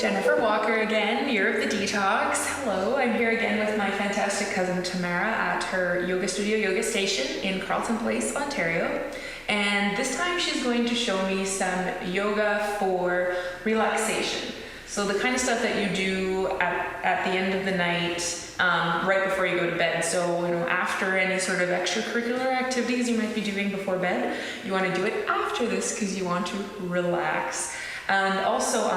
Jennifer Walker again, Year of the Detox. Hello, I'm here again with my fantastic cousin Tamara at her yoga studio, Yoga Station in Carleton Place, Ontario. And this time she's going to show me some yoga for relaxation. So the kind of stuff that you do at the end of the night, right before you go to bed. So, after any sort of extracurricular activities you might be doing before bed, you want to do it after this because you want to relax. And also,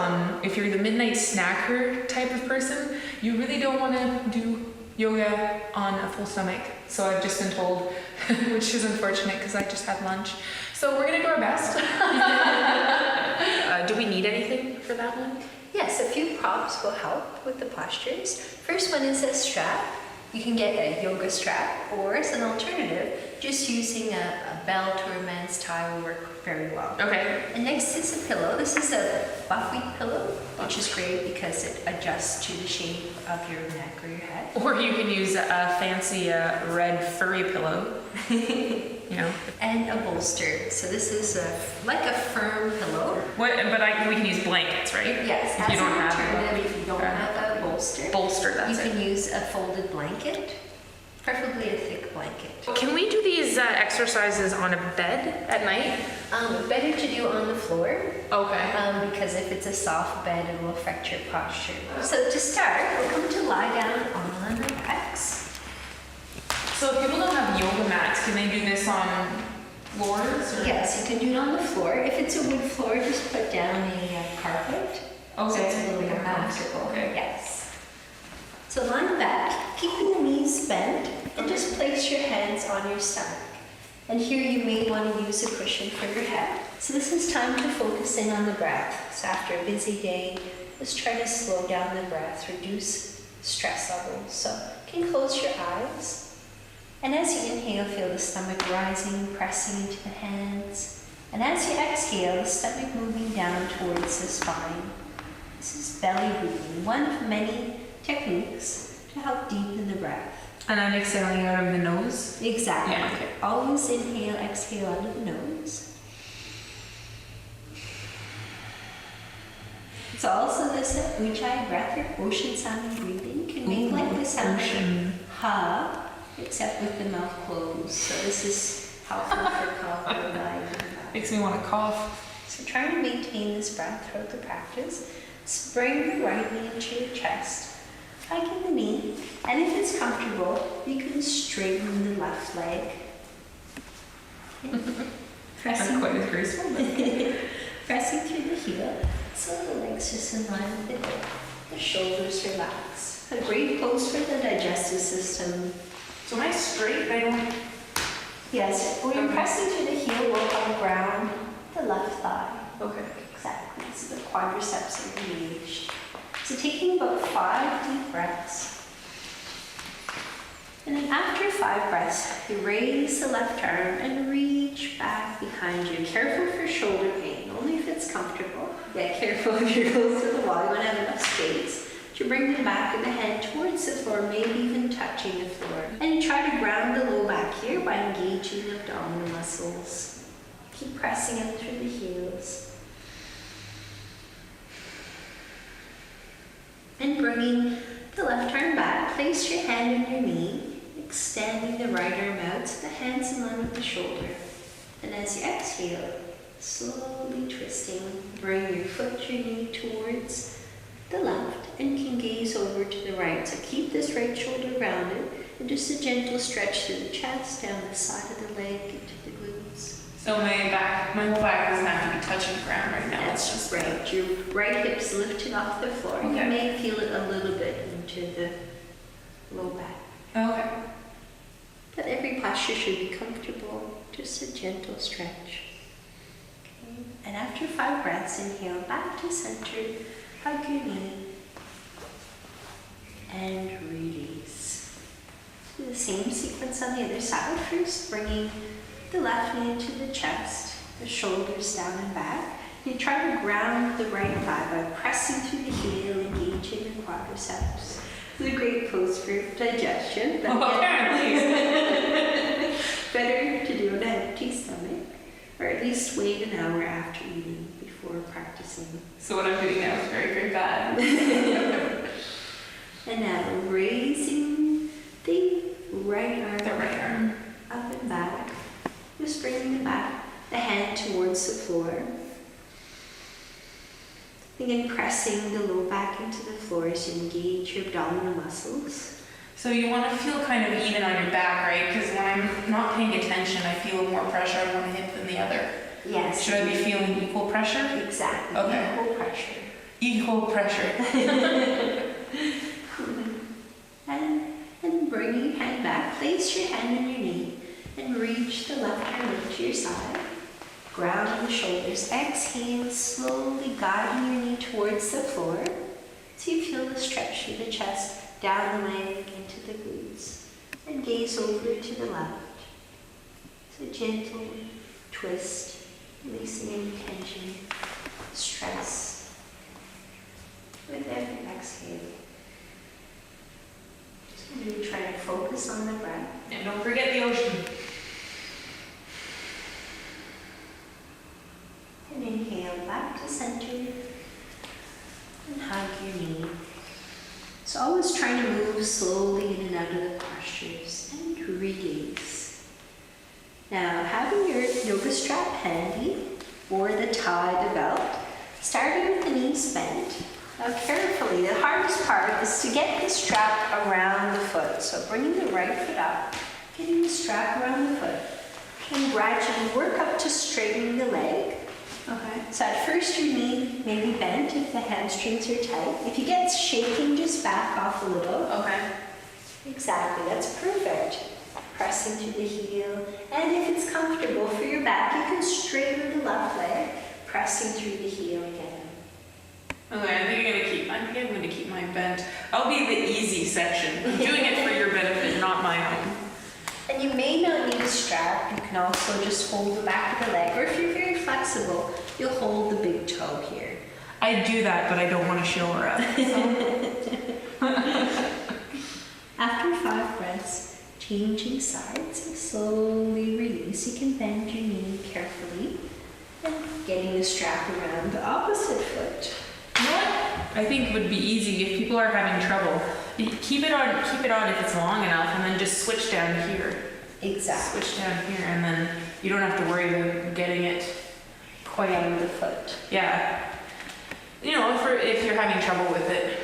if you're the midnight snacker type of person, you really don't want to do yoga on a full stomach. So I've just been told, which is unfortunate because I just had lunch. So we're going to do our best. Do we need anything for that one? Yes, a few props will help with the postures. First one is a strap. You can get a yoga strap, or as an alternative, just using a belt or a man's tie will work very well. Okay. And next is a pillow. This is a buckwheat pillow, which is great because it adjusts to the shape of your neck or your head. Or you can use a fancy red furry pillow. And a bolster. So this is like a firm pillow. But we can use blankets, right? Yes. If you don't have if you don't have a bolster. That's you can use a folded blanket, preferably a thick blanket. Can we do these exercises on a bed at night? Better to do on the floor. Okay. Because if it's a soft bed, it will affect your posture. So to start, we're going to lie down on the backs. So if people don't have yoga mats, can they do this on floors? Or? Yes, you can do it on the floor. If it's a wood floor, just put down a carpet. Okay. So it's a little more comfortable. Okay. Yes. So lie on the back, keeping the knees bent, and just place your hands on your stomach. And here you may want to use a cushion for your head. So this is time to focus in on the breath. So after a busy day, just try to slow down the breath, reduce stress levels. So you can close your eyes. And as you inhale, feel the stomach rising, pressing into the hands. And as you exhale, the stomach moving down towards the spine. This is belly breathing, one of many techniques to help deepen the breath. And I'm exhaling out of the nose? Exactly. Yeah, okay. Always inhale, exhale out of the nose. It's also this Ujjayi breath or ocean sounding breathing. You can make like the sound ha, except with the mouth closed. So this is helpful for cough or lying. Makes me want to cough. So try to maintain this breath throughout the practice. So bring the right knee into your chest, hiking the knee, and if it's comfortable, you can straighten the left leg. Pressing quite as graceful. Pressing through the heel, so the legs just in line with the hip. The shoulders relax. A great pose for the digestive system. So am I straight? I don't. Yes, when you're pressing to the heel, work on the ground, the left thigh. Okay. Exactly, so the quadriceps are engaged. So taking about 5 deep breaths. And then after 5 breaths, you raise the left arm and reach back behind you. Careful for shoulder pain, only if it's comfortable. Yeah, careful if you're close to the wall, you want to have enough space to bring the back of the head towards the floor, maybe even touching the floor. And try to ground the low back here by engaging the abdominal muscles. Keep pressing up through the heels. And bringing the left arm back, place your hand on your knee, extending the right arm out so the hand's in line with the shoulder. And as you exhale, slowly twisting, bring your foot, your knee towards the left and can gaze over to the right. So keep this right shoulder rounded and just a gentle stretch through the chest, down the side of the leg, into the glutes. So my whole back doesn't have to be touching the ground right now. That's just right. Your right hip's lifted off the floor. Okay. You may feel it a little bit into the low back. Okay. But every posture should be comfortable. Just a gentle stretch. Okay. And after 5 breaths, inhale back to center. Hug your knee. And release. Do the same sequence on the other side. First, bringing the left knee into the chest, the shoulders down and back. You try to ground the right thigh by pressing through the heel, engaging the quadriceps. It's a great pose for digestion. Apparently. Better to do it on an empty stomach, or at least wait an hour after eating before before practicing. So what I'm doing now is very, very bad. And now raising the right arm, up and back. Just bringing the hand towards the floor. Again, pressing the low back into the floor as you engage your abdominal muscles. So you want to feel kind of even on your back, right? Because when I'm not paying attention, I feel more pressure on one hip than the other. Yes. Should I be feeling equal pressure? Exactly. Okay. Equal pressure. Equal pressure. And bring your hand back. Place your hand on your knee and reach the left arm into your side. Grounding the shoulders. Exhale, slowly guiding your knee towards the floor. So you feel the stretch through the chest, down the leg, into the glutes. And gaze over to the left. So gentle twist, releasing any tension, stress. With every exhale. Just really try to focus on the breath. And don't forget the ocean. And inhale back to center. And hug your knee. So always trying to move slowly in and out of the postures. And re-gaze. Now having your yoga strap handy or the tie, the belt, starting with the knees bent. Now carefully, the hardest part is to get the strap around the foot. So bringing the right foot up, getting the strap around the foot, and gradually work up to straightening the leg. Okay. So at first your knee may be bent if the hamstrings are tight. If you get shaking, just back off a little. Okay. Exactly, that's perfect. Pressing through the heel. And if it's comfortable for your back, you can straighten the left leg, pressing through the heel again. Okay, I think I'm going to keep mine bent. I'll be the easy section. I'm doing it for your benefit, not my own. And you may not need a strap. You can also just hold the back of the leg. Or if you're very flexible, you'll hold the big toe here. I do that, but I don't want to show her up. After 5 breaths, changing sides, slowly release. You can bend your knee carefully and getting the strap around the opposite foot. You know what? I think it would be easy if people are having trouble. Keep it on if it's long enough, and then just switch down here. Exactly. Switch down here, and then you don't have to worry about getting it quite Out of the foot. Yeah. You know, if you're having trouble with it,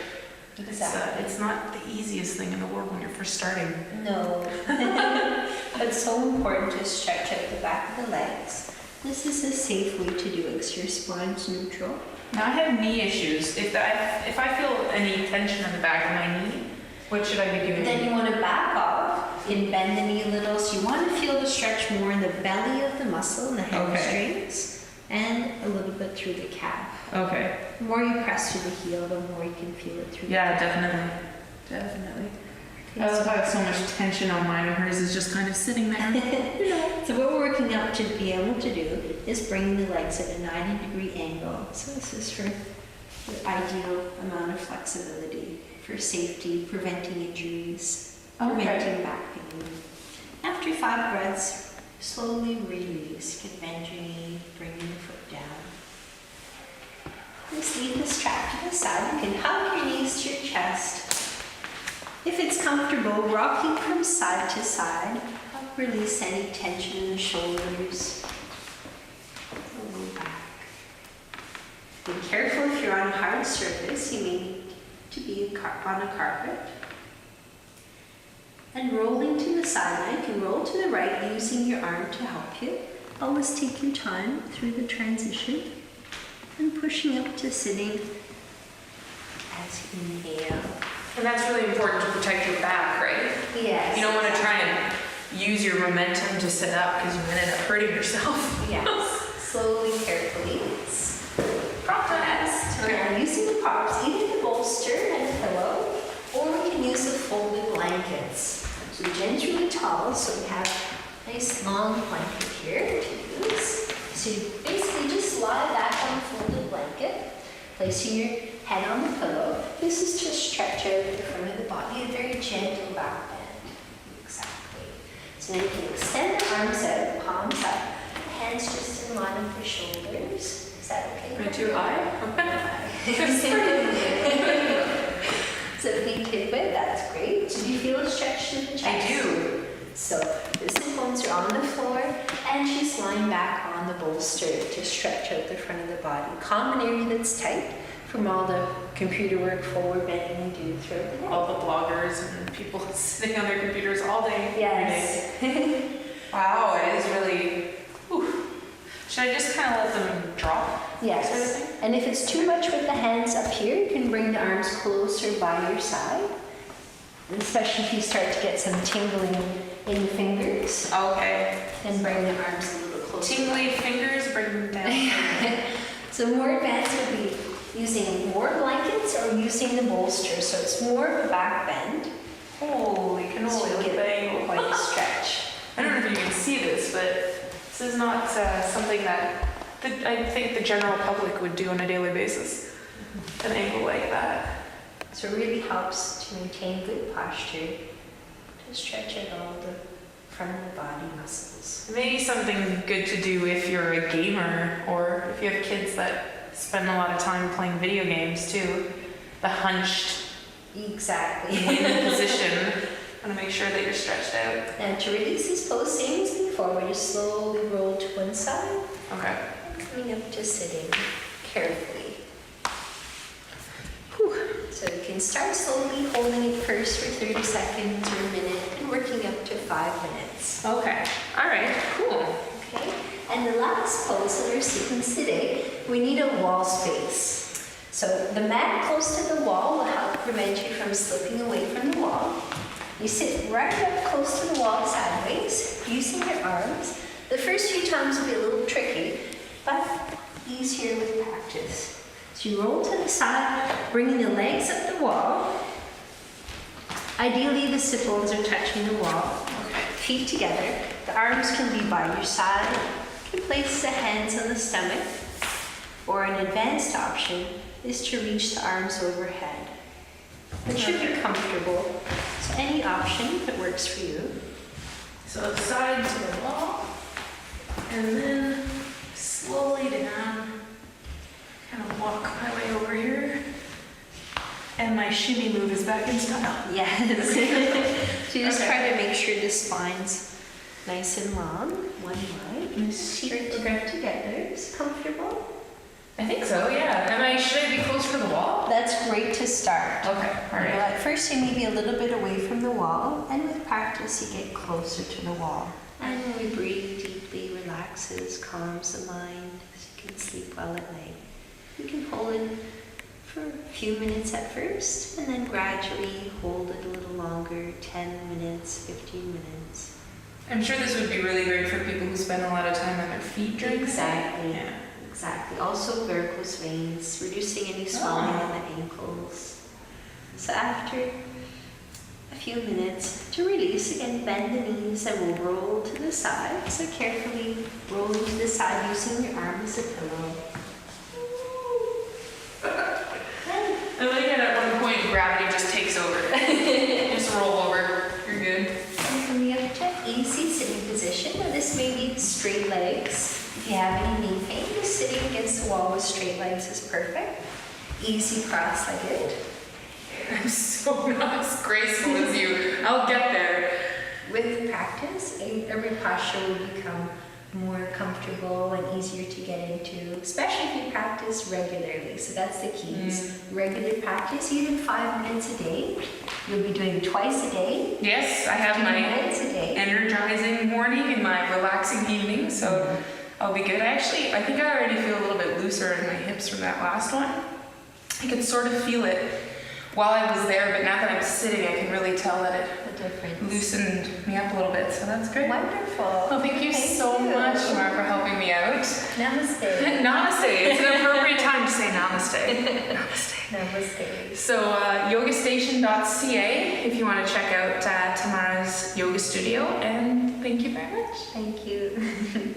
Exactly. it's not the easiest thing in the world when you're first starting. No. But it's so important to stretch out the back of the legs. This is a safe way to do it because your spine's neutral. Now I have knee issues. If I feel any tension in the back of my knee, what should I be doing? Then you want to back off and bend the knee a little. So you want to feel the stretch more in the belly of the muscle and the hamstrings, and a little bit through the calf. Okay. The more you press through the heel, the more you can feel it through the calf. Definitely. I love how I have so much tension on mine, and hers is just kind of sitting there. So what we're working up to be able to do is bring the legs at a 90-degree angle. So this is for the ideal amount of flexibility, for safety, preventing injuries, preventing back pain. After 5 breaths, slowly release. You can bend your knee, bring your foot down. Just leave the strap to the side. You can hug your knees to your chest. If it's comfortable, rocking from side to side, help release any tension in the shoulders. Lower back. Be careful if you're on a hard surface, you may need to be on a carpet. And rolling to the sideline, you can roll to the right using your arm to help you. Always take your time through the transition. And pushing up to sitting as you inhale. And that's really important to protect your back, right? Yes. You don't want to try and use your momentum to sit up because you might end up hurting yourself. Yes. Slowly, carefully. Prop test. Okay. Now using the props, either the bolster and the pillow, or we can use the folded blankets. So Jen's really tall, so we have a nice long blanket here to use. So you basically just lie back on the folded blanket, placing your head on the pillow. This is to stretch out the front of the body, a very gentle back bend. Exactly. So then you can extend the arms out, palms up, hands just in line with the shoulders. that okay? Am I too high? So being tidbit, that's great. Do you feel a stretch to the chest? I do. So this is bones are on the floor, and she's lying back on the bolster to stretch out the front of the body. Common area that's tight from all the computer work, forward bending we do throughout the day. All the bloggers and people sitting on their computers all day. Yes. Every day. Wow, it is really. Whew. Should I just kind of let them drop? Yes. Sort of thing? And if it's too much with the hands up here, you can bring the arms closer by your side. Especially if you start to get some tingling in the fingers. Okay. And bring the arms a little closer. Tingly fingers, bring them down. So more advanced would be using more blankets or using the bolster. So it's more of a back bend. Holy cannoli, So look you at that. get quite a stretch. I don't know if you can see this, but this is not something that I think the general public would do on a daily basis. An angle like that. So it really helps to maintain good posture, to stretch out all the front of the body muscles. Maybe something good to do if you're a gamer or if you have kids that spend a lot of time playing video games too. The hunched Exactly. position. Want to make sure that you're stretched out. And to release this pose, same as before, we just slowly roll to one side, Okay. coming up to sitting carefully. So you can start slowly holding it first for 30 seconds or a minute and working up to 5 minutes. Okay. All right. Cool. Okay? And the last pose in our sequence today, we need a wall space. So the mat close to the wall will help prevent you from slipping away from the wall. You sit right up close to the wall sideways, using your arms. The first few times will be a little tricky, but easier with practice. So you roll to the side, bringing the legs up the wall. Ideally, the sit bones are touching the wall. Feet together. The arms can be by your side. You can place the hands on the stomach. Or an advanced option is to reach the arms overhead. It should be comfortable. So any option that works for you. So side to the wall, and then slowly down. Kind of walk my way over here. And my shimmy move is back in style. Yes. So you just Okay. try to make sure the spine's nice and long. One line. Feet together. Is comfortable? I think so, yeah. Should I be close to the wall? That's great to start. Okay, all right. At first you may be a little bit away from the wall, and with practice you get closer to the wall. And when we breathe deeply, relaxes, calms the mind, so you can sleep well at night. You can hold it for a few minutes at first, and then gradually hold it a little longer, 10 minutes, 15 minutes. I'm sure this would be really great for people who spend a lot of time on their feet during the day. Exactly. Yeah. Exactly. Also varicose veins, reducing any swelling on the ankles. So after a few minutes to release, again, bend the knees and we'll roll to the side. So carefully roll to the side using your arm as a pillow. I like it at one point gravity just takes over. Just roll over. You're good. And coming up to easy sitting position. Now this may be straight legs. If you have any knee pain, just sitting against the wall with straight legs is perfect. Easy cross-legged. I'm so not as graceful as you. I'll get there. With practice, every posture will become more comfortable and easier to get into, especially if you practice regularly. So that's the key. Regular practice, even 5 minutes a day. You'll be doing twice a day. Yes, I have 15 my minutes a day. energizing morning and my relaxing evening, so I'll be good. I think I already feel a little bit looser in my hips from that last one. I could sort of feel it while I was there, but now that I'm sitting, I can really tell that it The difference. loosened me up a little bit, so that's great. Wonderful. Well, thank you so much, Tamara, for helping me out. Namaste. Namaste. It's an appropriate time to say namaste. Namaste. Namaste. So, yogastation.ca if you want to check out Tamara's yoga studio, and thank you very much. Thank you.